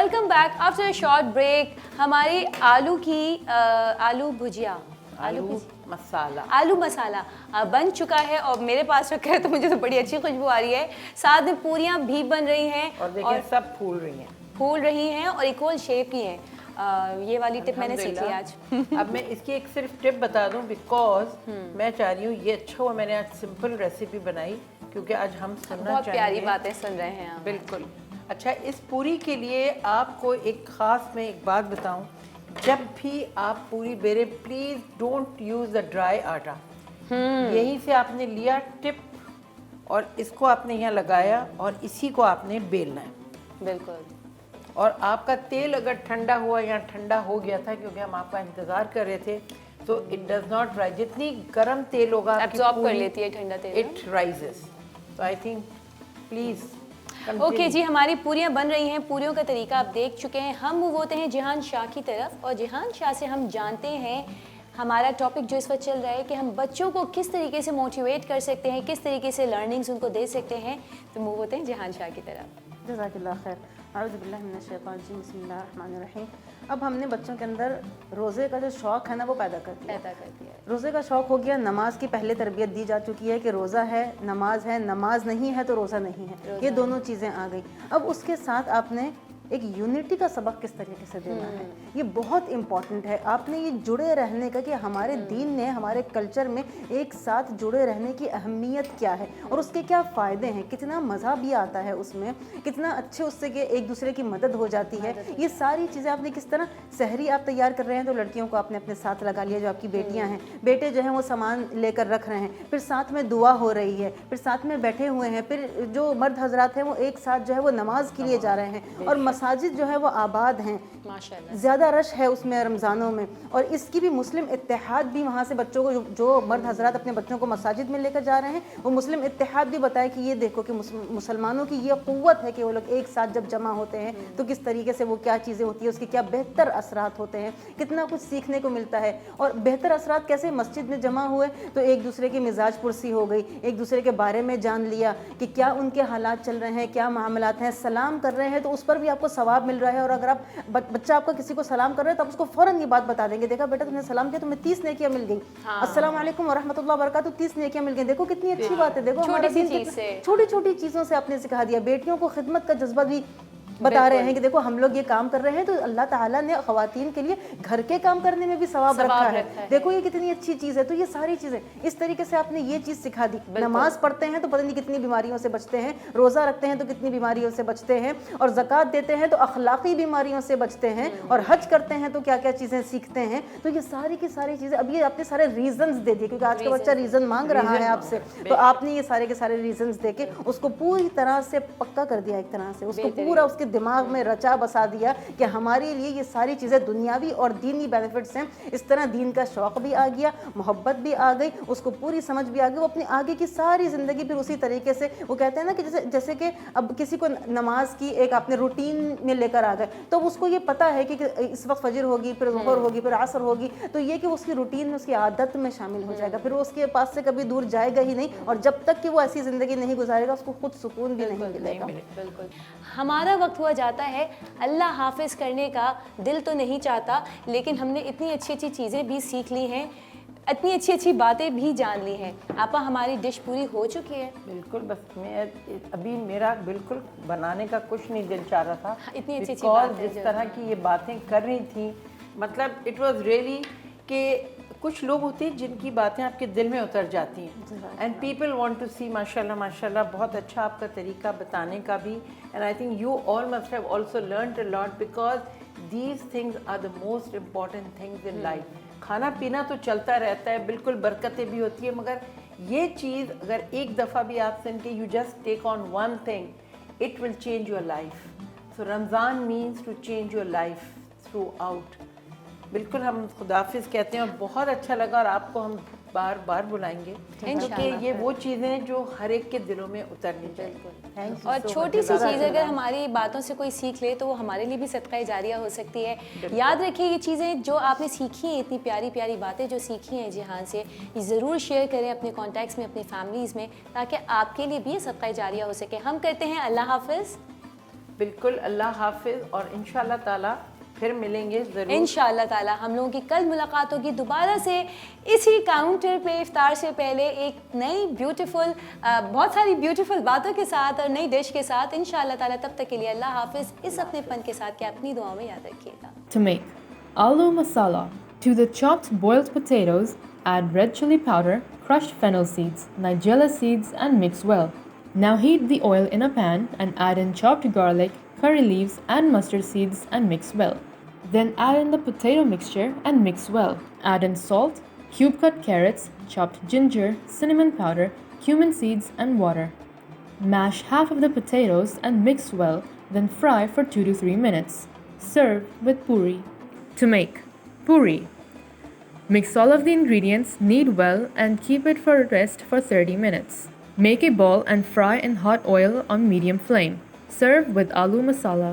Welcome back after a short break. हमारी आलू भुजिया, आलू मसाला बन चुका है और मेरे पास रखा है, तो मुझे तो बड़ी अच्छी खुशबू आ रही है। साथ में पूरियाँ भी बन रही हैं और देखिए सब फूल रही हैं और इक्वल शेप की हैं। ये वाली टिप मैंने सीख ली आज। अब मैं इसकी एक सिर्फ टिप बता दूं, बिकॉज मैं चाह रही हूँ ये अच्छा हुआ मैंने आज सिंपल रेसिपी बनाई, क्योंकि आज हम सुनना चाहेंगे, बहुत प्यारी बातें सुन रहे हैं आप। बिल्कुल। अच्छा, इस पूरी के लिए आपको एक ख़ास मैं एक बात बताऊं, जब भी आप पूरी बेरे please don't use the dry आटा। यहीं से आपने लिया टिप और इसको आपने यहाँ लगाया और इसी को आपने बेलना है। बिल्कुल। और आपका तेल अगर ठंडा हुआ या ठंडा हो गया था, क्योंकि हम आपका इंतज़ार कर रहे थे, तो इट डज़ नॉट राइज। जितनी गर्म तेल होगा एब्जॉर्ब कर लेती है ठंडा तेल, इट राइजेस। तो आई थिंक प्लीज़ ओके जी, हमारी पूरियाँ बन रही हैं। पूरियों का तरीका आप देख चुके हैं। हम मूव होते हैं जिहान शाह की तरफ, और जिहान शाह से हम जानते हैं हमारा टॉपिक जो इस वक्त चल रहा है कि हम बच्चों को किस तरीके से मोटिवेट कर सकते हैं, किस तरीके से लर्निंग्स उनको दे सकते हैं। तो मूव होते हैं जिहान शाह की तरफ। जज़ाकल्लाह खैर। औज़ु बिल्लाहि मिनश शैतानिर रजीम, बिस्मिल्लाहिर रहमानिर रहीम। अब हमने बच्चों के अंदर रोज़े का जो शौक़ है ना, वो पैदा कर दिया। रोज़े का शौक़ हो गया, नमाज की पहले तरबियत दी जा चुकी है कि रोज़ा है, नमाज नहीं है तो रोज़ा नहीं है, ये दोनों चीज़ें आ गई। अब उसके साथ आपने एक यूनिटी का सबक किस तरीके से देना है, ये बहुत इम्पॉर्टेंट है। आपने ये जुड़े रहने का, कि हमारे दीन ने हमारे कल्चर में एक साथ जुड़े रहने की अहमियत क्या है और उसके क्या फ़ायदे हैं, कितना मज़ा भी आता है उसमें, कितना अच्छे उससे कि एक दूसरे की मदद हो जाती है। ये सारी चीज़ें आपने किस तरह, सहरी आप तैयार कर रहे हैं तो लड़कियों को आपने अपने साथ लगा लिया, जो आपकी बेटियाँ हैं, बेटे जो हैं वो सामान लेकर रख रहे हैं, फिर साथ में दुआ हो रही है, फिर साथ में बैठे हुए हैं, फिर जो मर्द हजरात हैं वो एक साथ जो है वो नमाज के लिए जा रहे हैं, और मसाजिद जो है वो आबाद हैं, माशाअल्लाह ज़्यादा रश है उसमें रमज़ानों में। और इसकी भी मुस्लिम इत्तेहाद भी वहाँ से बच्चों को, जो मर्द हजरात अपने बच्चों को मसाजिद में लेकर जा रहे हैं, वो मुस्लिम इत्तेहाद भी बताए कि ये देखो कि मुसलमानों की ये क़ुव्वत है कि वो लोग एक साथ जब जमा होते हैं तो किस तरीके से वो क्या चीज़ें होती है, उसके क्या बेहतर असरात होते हैं, कितना कुछ सीखने को मिलता है। और बेहतर असरात कैसे, मस्जिद में जमा हुए तो एक दूसरे की मिजाज पुरसी हो गई, एक दूसरे के बारे में जान लिया कि क्या उनके हालात चल रहे हैं, क्या मामलात हैं। सलाम कर रहे हैं तो उस पर भी आपको सवाब मिल रहा है, और अगर आप बच्चा आपका किसी को सलाम कर रहे हैं तो आप उसको फ़ौरन ये बात बता देंगे, देखा बेटा तुमने सलाम किया, तुम्हें 30 नेकियां मिल गई। अस्सलाम वालेकुम व रहमतुल्लाहि व बरकातहू, 30 नेकियां मिल गई। देखो कितनी अच्छी बात है। देखो छोटी छोटी चीज़ों से आपने सिखा दिया। बेटियों को खिदमत का जज्बा भी बता रहे हैं कि देखो हम लोग ये काम कर रहे हैं तो अल्लाह ताला ने ख़वातीन के लिए घर के काम करने में भी सवाब रखा है। देखो ये कितनी अच्छी चीज़ है। तो ये सारी चीज़ें इस तरीके से आपने ये चीज़ सिखा दी। नमाज पढ़ते हैं तो पता नहीं कितनी बीमारियों से बचते हैं, रोज़ा रखते हैं तो कितनी बीमारियों से बचते हैं, और ज़कात देते हैं तो अखलाकी बीमारियों से बचते हैं, और हज करते हैं तो क्या क्या चीज़ें सीखते हैं। तो ये सारी की सारी चीज़ें, अब ये आपने सारे रीजंस दे दिए, क्योंकि आज का बच्चा रीज़न मांग रहा है आपसे, तो आपने ये सारे के सारे रीजंस दे के उसको पूरी तरह से पक्का कर दिया, एक तरह से उसको पूरा उसके दिमाग में रचा बसा दिया कि हमारे लिए ये सारी चीज़ें दुनियावी और दीनी बेनिफिट्स हैं। इस तरह दीन का शौक़ भी आ गया, मोहब्बत भी आ गई, उसको पूरी समझ भी आ गई। वो अपनी आगे की सारी ज़िंदगी फिर उसी तरीके से, वो कहते हैं ना कि जैसे कि अब किसी को नमाज की एक आपने रूटीन में लेकर आ गए, तो उसको ये पता है कि इस वक्त फजर होगी, फिर ज़ुहर होगी, फिर असर होगी, तो ये कि उसकी रूटीन में, उसकी आदत में शामिल हो जाएगा, फिर वो उसके पास से कभी दूर जाएगा ही नहीं, और जब तक कि वो ऐसी ज़िंदगी नहीं गुजारेगा उसको खुद सुकून भी नहीं मिलेगा। बिल्कुल। हमारा वक्त हुआ जाता है अल्लाह हाफिज़ करने का, दिल तो नहीं चाहता, लेकिन हमने इतनी अच्छी अच्छी चीज़ें भी सीख ली हैं, इतनी अच्छी अच्छी बातें भी जान ली हैं। आपा हमारी डिश पूरी हो चुकी है। बिल्कुल, बस मैं अभी मेरा बिल्कुल बनाने का कुछ नहीं दिल चाह रहा था, इतनी अच्छी अच्छी बातें जिस तरह की ये बातें कर रही थी, मतलब इट वाज रियली कि कुछ लोग होते हैं जिनकी बातें आपके दिल में उतर जाती हैं, and people want to see. माशाल्लाह माशाल्लाह, बहुत अच्छा आपका तरीका बताने का भी, and I think you all must have also learned a lot, because these things are the most important things in life. खाना पीना तो चलता रहता है, बिल्कुल बरकतें भी होती है, मगर ये चीज़ अगर एक दफ़ा भी आप सुन के you just take on one thing, it will change your life. So Ramzan means to change your life throughout. बिल्कुल, हम खुदाफिज कहते हैं, और बहुत अच्छा लगा, और आपको हम बार बार बुलाएंगे, क्योंकि ये वो चीज़ें जो हर एक के दिलों में उतरनी चाहिए। और छोटी सी चीज़ अगर हमारी बातों से कोई सीख ले तो वो हमारे लिए भी सदका जारिया हो सकती है। याद रखिए, ये चीज़ें जो आपने सीखी हैं, इतनी प्यारी प्यारी बातें जो सीखी हैं जिहान से, ये ज़रूर शेयर करें अपने कॉन्टैक्ट्स में, अपनी फैमिलीज़ में, ताकि आपके लिए भी ये सदका जारिया हो सके। हम कहते हैं अल्लाह हाफ़िज़। بالکل. اللہ حافظ اور انشاءاللہ تعالیٰ پھر ملیں گے ضرور. انشاءاللہ تعالی ہم لوگوں کی کل ملاقات ہوگی دوبارہ سے اسی کاؤنٹر پہ افطار سے پہلے ایک نئی بیوٹیفل بہت ساری بیوٹیفل باتوں کے ساتھ اور نئی ڈش کے ساتھ انشاءاللہ تعالی. تب تک کے لیے اللہ حافظ. اس اپنے فن کے ساتھ کہ اپنی دعاؤں میں یاد رکھیے گا. To make aloo masala. To the chopped boiled potatoes, add red chili powder, crushed fennel seeds, nigella seeds and mix well. Now heat the oil in a pan and add in chopped garlic, curry leaves and mustard seeds and mix well. Then add in the potato mixture and mix well. Add in salt, cube cut carrots, chopped ginger, cinnamon powder, cumin seeds and water. Mash half of the potatoes and mix well, then fry for 2 to 3 minutes. Serve with puri. To make puri. Mix all of the ingredients, knead well and keep it for rest for 30 minutes. Make a ball and fry in hot oil on medium flame. Serve with aloo masala.